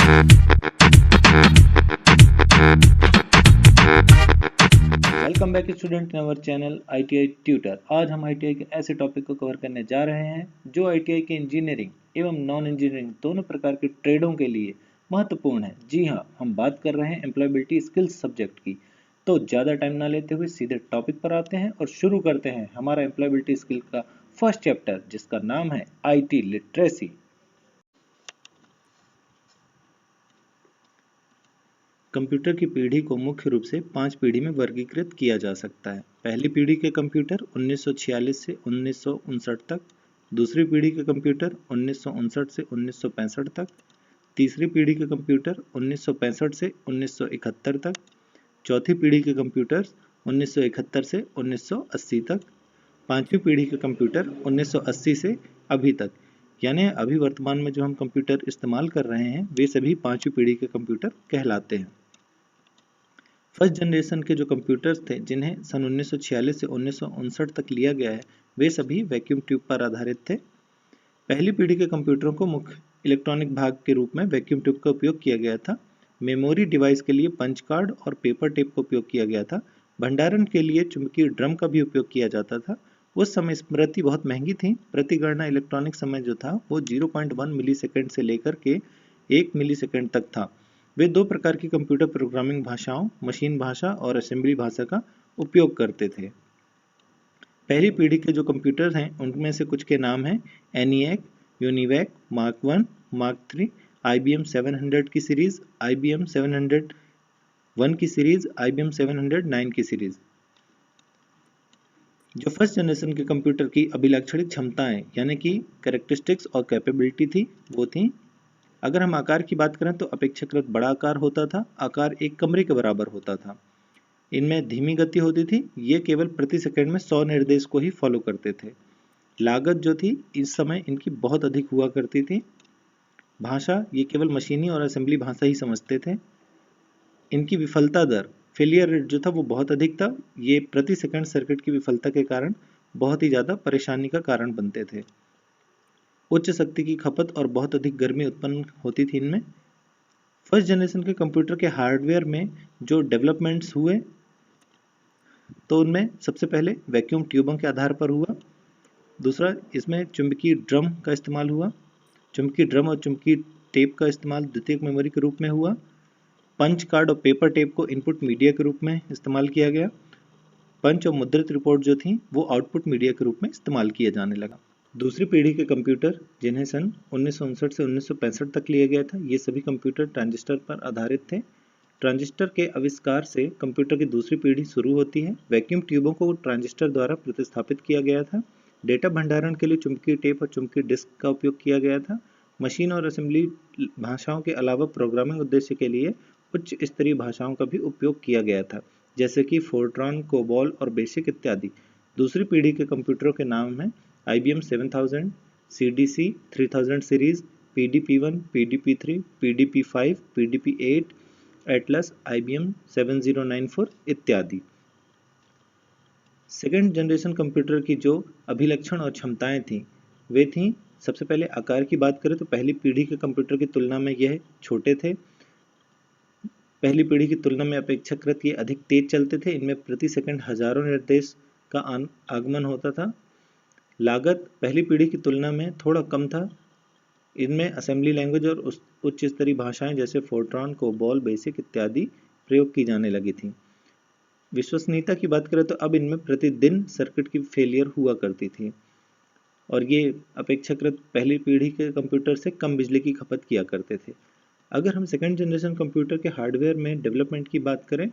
Welcome back student in our channel ITI tutor. आज हम ITI के ऐसे टॉपिक को कवर करने जा रहे हैं जो ITI के इंजीनियरिंग एवं नॉन इंजीनियरिंग दोनों प्रकार के ट्रेडों के लिए महत्वपूर्ण है। जी हाँ, हम बात कर रहे हैं एम्प्लॉयबिलिटी स्किल्स सब्जेक्ट की। तो ज़्यादा टाइम ना लेते हुए सीधे टॉपिक पर आते हैं और शुरू करते हैं हमारा एम्प्लॉयबिलिटी स्किल का फर्स्ट चैप्टर, जिसका नाम है IT लिटरेसी। कंप्यूटर की पीढ़ी को मुख्य रूप से 5 पीढ़ी में वर्गीकृत किया जा सकता है। पहली पीढ़ी के कंप्यूटर 1946 से 1959 तक, दूसरी पीढ़ी के कंप्यूटर 1959 से 1965 तक, तीसरी पीढ़ी के कंप्यूटर 1965 से 1971 तक, चौथी पीढ़ी के कंप्यूटर 1971 से 1980 तक, पांचवी पीढ़ी के कंप्यूटर 1980 से अभी तक। यानी अभी वर्तमान में जो हम कंप्यूटर इस्तेमाल कर रहे हैं वे सभी पांचवी पीढ़ी के कंप्यूटर कहलाते हैं। फर्स्ट जनरेशन के जो कंप्यूटर्स थे जिन्हें सन 1946 से 1959 तक लिया गया है, वे सभी वैक्यूम ट्यूब पर आधारित थे। पहली पीढ़ी के कंप्यूटरों को मुख्य इलेक्ट्रॉनिक भाग के रूप में वैक्यूम ट्यूब का उपयोग किया गया था। मेमोरी डिवाइस के लिए पंच कार्ड और पेपर टेप का उपयोग किया गया था। भंडारण के लिए चुंबकीय ड्रम का भी उपयोग किया जाता था। उस समय स्मृति बहुत महंगी थी। प्रतिगणना इलेक्ट्रॉनिक समय जो था वो 0.1 मिलीसेकंड से लेकर के 1 मिलीसेकंड तक था। वे दो प्रकार की कंप्यूटर प्रोग्रामिंग भाषाओं, मशीन भाषा और असेंबली भाषा का उपयोग करते थे। पहली पीढ़ी के जो कंप्यूटर हैं उनमें से कुछ के नाम हैं ENIAC, UNIVAC, Mark 1, Mark 3, IBM 700 की सीरीज, IBM 701 की सीरीज, IBM 709 की सीरीज। जो फर्स्ट जनरेशन के कंप्यूटर की अभिलाक्षणिक क्षमताएं यानी कि कैरेक्टरिस्टिक्स और कैपेबिलिटी थी वो थी, अगर हम आकार की बात करें तो अपेक्षाकृत बड़ा आकार होता था। आकार एक कमरे के बराबर होता था। इनमें धीमी गति होती थी। ये केवल प्रति सेकंड में 100 निर्देश को ही फॉलो करते थे। लागत जो थी इस समय इनकी बहुत अधिक हुआ करती थी। भाषा ये केवल मशीनी और असेंबली भाषा ही समझते थे। इनकी विफलता दर, फेलियर रेट जो था वो बहुत अधिक था। ये प्रति सेकंड सर्किट की विफलता के कारण बहुत ही ज़्यादा परेशानी का कारण बनते थे। उच्च शक्ति की खपत और बहुत अधिक गर्मी उत्पन्न होती थी इनमें। फर्स्ट जनरेशन के कंप्यूटर के हार्डवेयर में जो डेवलपमेंट्स हुए तो उनमें सबसे पहले वैक्यूम ट्यूबों के आधार पर हुआ। दूसरा, इसमें चुंबकीय ड्रम का इस्तेमाल हुआ। चुंबकीय ड्रम और चुंबकीय टेप का इस्तेमाल द्वितीयक मेमोरी के रूप में हुआ। पंच कार्ड और पेपर टेप को इनपुट मीडिया के रूप में इस्तेमाल किया गया। पंच और मुद्रित रिपोर्ट जो थी वो आउटपुट मीडिया के रूप में इस्तेमाल किया जाने लगा। दूसरी पीढ़ी के कंप्यूटर जिन्हें सन 1959 से 1965 तक लिया गया था, ये सभी कंप्यूटर ट्रांजिस्टर पर आधारित थे। ट्रांजिस्टर के आविष्कार से कंप्यूटर की दूसरी पीढ़ी शुरू होती है। वैक्यूम ट्यूबों को ट्रांजिस्टर द्वारा प्रतिस्थापित किया गया था। डेटा भंडारण के लिए चुंबकीय टेप और चुंबकीय डिस्क का उपयोग किया गया था। मशीन और असेंबली भाषाओं के अलावा प्रोग्रामिंग उद्देश्य के लिए उच्च स्तरीय भाषाओं का भी उपयोग किया गया था, जैसे कि फोर्ट्रॉन, कोबॉल और बेसिक इत्यादि। दूसरी पीढ़ी के कंप्यूटरों के नाम हैं IBM 7000, CDC 3000 series, PDP-1, PDP-3, PDP-5, PDP-8, Atlas, IBM 7094 इत्यादि। सेकेंड जनरेशन कंप्यूटर की जो अभिलक्षण और क्षमताएं थीं वे थीं, सबसे पहले आकार की बात करें तो पहली पीढ़ी के कंप्यूटर की तुलना में यह छोटे थे। पहली पीढ़ी की तुलना में अपेक्षाकृत ये अधिक तेज चलते थे। इनमें प्रति सेकंड हजारों निर्देश का आगमन होता था। लागत पहली पीढ़ी की तुलना में थोड़ा कम था। इनमें असेंबली लैंग्वेज और उच्च स्तरीय भाषाएं जैसे फोर्ट्रॉन, कोबॉल, बेसिक इत्यादि प्रयोग की जाने लगी थी। विश्वसनीयता की बात करें तो अब इनमें प्रतिदिन सर्किट की फेलियर हुआ करती थी और ये अपेक्षाकृत पहली पीढ़ी के कंप्यूटर से कम बिजली की खपत किया करते थे। अगर हम सेकेंड जनरेशन कंप्यूटर के हार्डवेयर में डेवलपमेंट की बात करें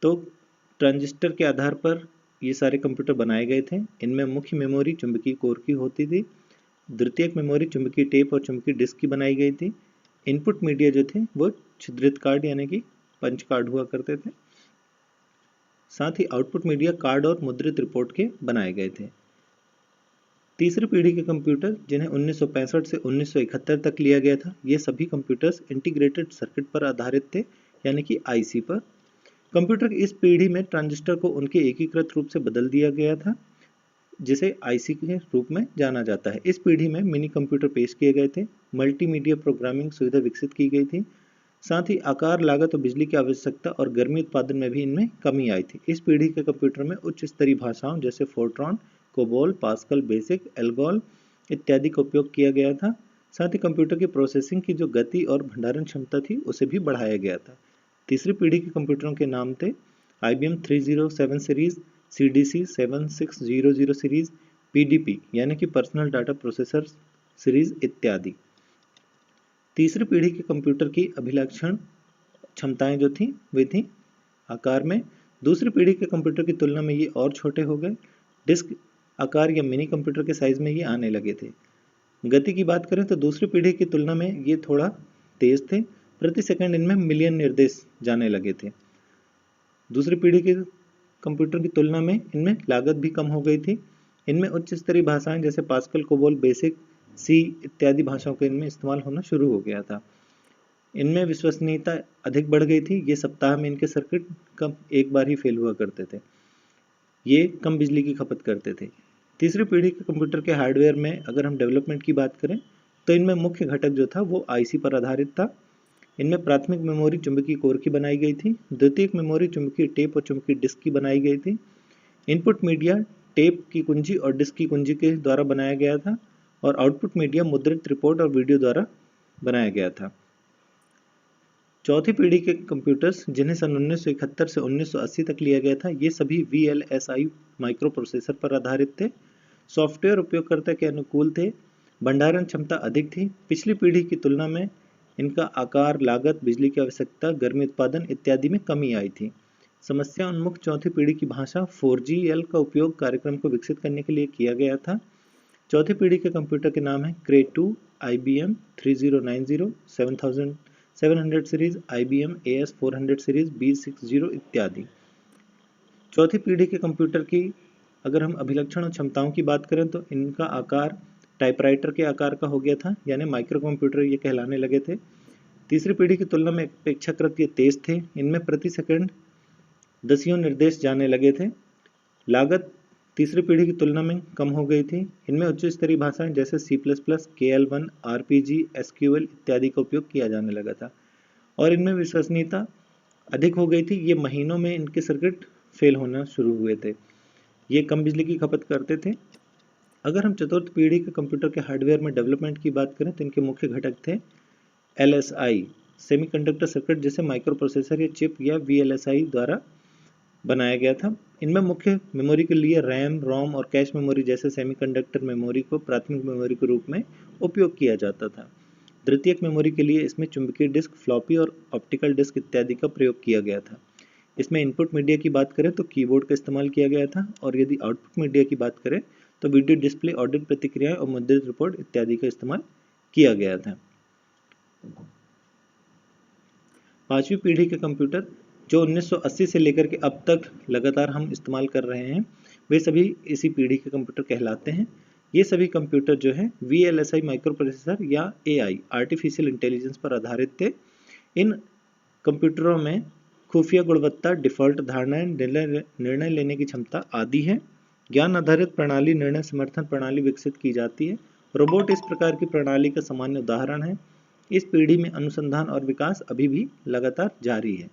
तो ट्रांजिस्टर के आधार पर ये सारे कंप्यूटर बनाए गए थे। इनमें मुख्य मेमोरी चुंबकीय कोर की होती थी। द्वितीयक मेमोरी चुंबकीय टेप और चुंबकीय डिस्क की बनाई गई थी। इनपुट मीडिया जो थे वो छिद्रित कार्ड यानी कि पंच कार्ड हुआ करते थे। साथ ही आउटपुट मीडिया कार्ड और मुद्रित रिपोर्ट के बनाए गए थे। तीसरी पीढ़ी के कंप्यूटर जिन्हें 1965 से 1971 तक लिया गया था, ये सभी कंप्यूटर्स इंटीग्रेटेड सर्किट पर आधारित थे यानी कि IC पर। कंप्यूटर की इस पीढ़ी में ट्रांजिस्टर को उनके एकीकृत रूप से बदल दिया गया था। जिसे आईसी के रूप में जाना जाता है। इस पीढ़ी में मिनी कंप्यूटर पेश किए गए थे, मल्टीमीडिया प्रोग्रामिंग सुविधा विकसित की गई थी, साथ ही आकार, लागत और बिजली की आवश्यकता और गर्मी उत्पादन में भी इनमें कमी आई थी। इस पीढ़ी के कंप्यूटर में उच्च स्तरीय भाषाओं जैसे Fortran, COBOL, pascal, basic, ALGOL इत्यादि का उपयोग किया गया था। साथ ही कंप्यूटर की प्रोसेसिंग की जो गति और भंडारण क्षमता थी उसे भी बढ़ाया गया था। तीसरी पीढ़ी के कंप्यूटरों के नाम थे IBM 307 series, CDC 7600 series, PDP यानी कि पर्सनल डाटा प्रोसेसर सीरीज इत्यादि। तीसरी पीढ़ी के कंप्यूटर की अभिलक्षण क्षमताएं जो थी वे थी आकार में दूसरी पीढ़ी के कंप्यूटर की तुलना में ये और छोटे हो गए। डिस्क आकार या मिनी कंप्यूटर के साइज में ये आने लगे थे। गति की बात करें तो दूसरी पीढ़ी की तुलना में ये थोड़ा तेज थे, प्रति सेकंड इनमें मिलियन निर्देश जाने लगे थे। दूसरी पीढ़ी के कंप्यूटर की तुलना में इनमें लागत भी कम हो गई थी। इनमें उच्च स्तरीय भाषाएं जैसे पास्कल, कोबोल, बेसिक, सी इत्यादि भाषाओं का इनमें इस्तेमाल होना शुरू हो गया था। इनमें विश्वसनीयता अधिक बढ़ गई थी। ये सप्ताह में इनके सर्किट कम एक बार ही फेल हुआ करते थे। ये कम बिजली की खपत करते थे। तीसरी पीढ़ी के कंप्यूटर के हार्डवेयर में अगर हम डेवलपमेंट की बात करें तो इनमें मुख्य घटक जो था वो आईसी पर आधारित था। इनमें प्राथमिक मेमोरी चुंबकीय कोर की बनाई गई थी, द्वितीयक मेमोरी चुंबकीय टेप और चुंबकीय डिस्क की बनाई गई थी। इनपुट मीडिया टेप की कुंजी और डिस्क की कुंजी के द्वारा बनाया गया था और आउटपुट मीडिया मुद्रित रिपोर्ट और वीडियो द्वारा बनाया गया था। चौथी पीढ़ी के कंप्यूटर्स जिन्हें सन 1971 से 1980 तक लिया गया था, ये सभी VLSI माइक्रो प्रोसेसर पर आधारित थे। सॉफ्टवेयर उपयोगकर्ता के अनुकूल थे, भंडारण क्षमता अधिक थी। पिछली पीढ़ी की तुलना में इनका आकार, लागत, बिजली की आवश्यकता, गर्मी उत्पादन इत्यादि में कमी आई थी। समस्या उन्मुख चौथी पीढ़ी की भाषा 4GL का उपयोग कार्यक्रम को विकसित करने के लिए किया गया था। चौथी पीढ़ी के कंप्यूटर के नाम है क्रे 2, IBM 3090, 700 series, IBM AS 400 series, B60 इत्यादि। चौथी पीढ़ी के कंप्यूटर की अगर हम अभिलक्षण और क्षमताओं की बात करें तो इनका आकार टाइपराइटर के आकार का हो गया था, यानी माइक्रो कंप्यूटर ये कहलाने लगे थे। तीसरी पीढ़ी की तुलना में अपेक्षाकृत ये तेज थे। इनमें प्रति सेकंड दसियों निर्देश जाने लगे थे। लागत तीसरी पीढ़ी की तुलना में कम हो गई थी। इनमें उच्च स्तरीय भाषाएं जैसे C++, KL1, RPG, SQL इत्यादि का उपयोग किया जाने लगा था और इनमें विश्वसनीयता अधिक हो गई थी। ये महीनों में इनके सर्किट फेल होना शुरू हुए थे। ये कम बिजली की खपत करते थे। अगर हम चतुर्थ पीढ़ी के कंप्यूटर के हार्डवेयर में डेवलपमेंट की बात करें तो इनके मुख्य घटक थे LSI सेमीकंडक्टर सर्किट, जिसे माइक्रो प्रोसेसर या चिप या VLSI द्वारा बनाया गया था। इनमें मुख्य मेमोरी के लिए रैम, रोम और कैश मेमोरी जैसे सेमीकंडक्टर मेमोरी को प्राथमिक मेमोरी के रूप में उपयोग किया जाता था। द्वितीयक मेमोरी के लिए इसमें चुंबकीय डिस्क, फ्लॉपी और ऑप्टिकल डिस्क इत्यादि का प्रयोग किया गया था। इसमें इनपुट मीडिया की बात करें तो कीबोर्ड का इस्तेमाल किया गया था और यदि आउटपुट मीडिया की बात करें तो वीडियो डिस्प्ले, ऑडियो प्रतिक्रियाएं और मुद्रित रिपोर्ट इत्यादि का इस्तेमाल किया गया था। पांचवी पीढ़ी के कंप्यूटर जो 1980 से लेकर के अब तक लगातार हम इस्तेमाल कर रहे हैं, वे सभी इसी पीढ़ी के कंप्यूटर कहलाते हैं। ये सभी कंप्यूटर जो है VLSI माइक्रो प्रोसेसर या AI आर्टिफिशियल इंटेलिजेंस पर आधारित थे। इन कंप्यूटरों में खुफिया गुणवत्ता, डिफ़ॉल्ट धारणाएं, निर्णय लेने की क्षमता आदि है। ज्ञान आधारित प्रणाली, निर्णय समर्थन प्रणाली विकसित की जाती है। रोबोट इस प्रकार की प्रणाली का सामान्य उदाहरण है। इस पीढ़ी में अनुसंधान और विकास अभी भी लगातार जारी है।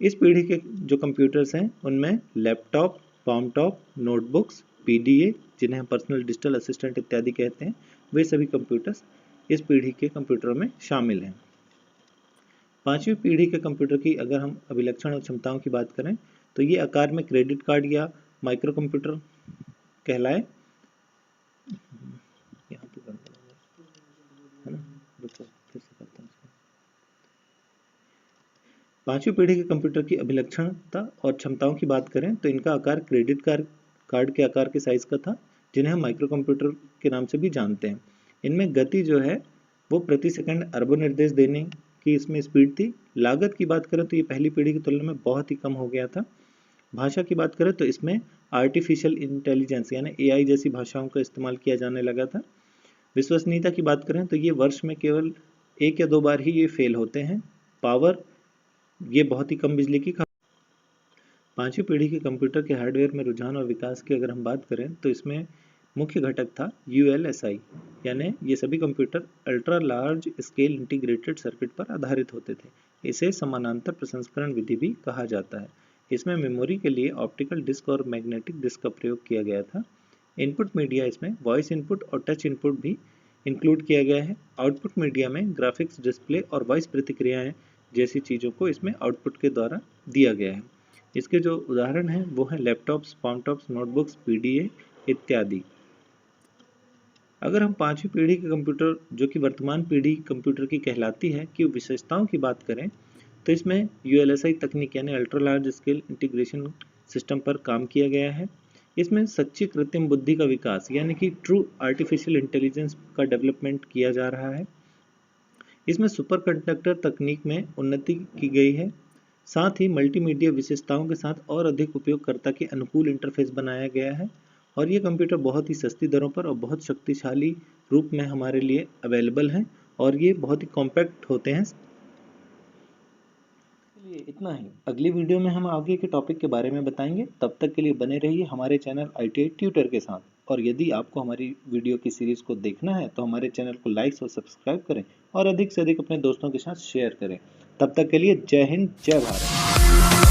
इस पीढ़ी के जो कंप्यूटर्स हैं उनमें लैपटॉप, पामटॉप, नोटबुक्स, PDA जिन्हें हम पर्सनल डिजिटल असिस्टेंट इत्यादि कहते हैं, वे सभी कंप्यूटर्स इस पीढ़ी के कंप्यूटरों में शामिल हैं। पांचवी पीढ़ी के कंप्यूटर की अगर हम अभिलक्षण और क्षमताओं की बात करें तो ये आकार में क्रेडिट कार्ड या माइक्रो कंप्यूटर कहलाए। पांचवी पीढ़ी के कंप्यूटर की अभिलक्षणता और क्षमताओं की बात करें तो इनका आकार क्रेडिट कार्ड के आकार के साइज का था, जिन्हें हम माइक्रो कंप्यूटर के नाम से भी जानते हैं। इनमें गति जो है वो प्रति सेकंड अरबों निर्देश देने की इसमें स्पीड थी। लागत की बात करें तो ये पहली पीढ़ी की तुलना में बहुत ही कम हो गया था। भाषा की बात करें तो इसमें आर्टिफिशियल इंटेलिजेंस यानी AI जैसी भाषाओं का इस्तेमाल किया जाने लगा था। विश्वसनीयता की बात करें तो ये वर्ष में केवल 1 या 2 बार ही ये फेल होते हैं। पावर, ये बहुत ही कम बिजली की पांचवी पीढ़ी के कंप्यूटर के हार्डवेयर में रुझान और विकास की अगर हम बात करें तो इसमें मुख्य घटक था ULSI, यानी ये सभी computer ultra large scale integrated circuit पर आधारित होते थे। इसे समानांतर प्रसंस्करण विधि भी कहा जाता है। इसमें मेमोरी के लिए ऑप्टिकल डिस्क और मैग्नेटिक डिस्क का प्रयोग किया गया था। इनपुट मीडिया इसमें वॉइस इनपुट और टच इनपुट भी इंक्लूड किया गया है। आउटपुट मीडिया में ग्राफिक्स डिस्प्ले और वॉइस प्रतिक्रियाएं जैसी चीज़ों को इसमें आउटपुट के द्वारा दिया गया है। इसके जो उदाहरण हैं वो हैं लैपटॉप्स, पामटॉप्स, नोटबुक्स, PDA इत्यादि। अगर हम पांचवी पीढ़ी के कंप्यूटर जो कि वर्तमान पीढ़ी कंप्यूटर की कहलाती है की विशेषताओं की बात करें तो इसमें ULSI तकनीक यानी ultra large scale integration system पर काम किया गया है। इसमें सच्ची कृत्रिम बुद्धि का विकास यानी कि ट्रू आर्टिफिशियल इंटेलिजेंस का डेवलपमेंट किया जा रहा है। इसमें सुपर कंडक्टर तकनीक में उन्नति की गई है। साथ ही मल्टीमीडिया विशेषताओं के साथ और अधिक उपयोगकर्ता के अनुकूल इंटरफेस बनाया गया है और ये कंप्यूटर बहुत ही सस्ती दरों पर और बहुत शक्तिशाली रूप में हमारे लिए अवेलेबल हैं और ये बहुत ही कॉम्पैक्ट होते हैं। चलिए इतना ही, अगली वीडियो में हम आगे के टॉपिक के बारे में बताएंगे। तब तक के लिए बने रहिए हमारे चैनल ITI ट्यूटर के साथ। और यदि आपको हमारी वीडियो की सीरीज को देखना है तो हमारे चैनल को लाइक और सब्सक्राइब करें और अधिक से अधिक अपने दोस्तों के साथ शेयर करें। तब तक के लिए जय हिंद, जय भारत।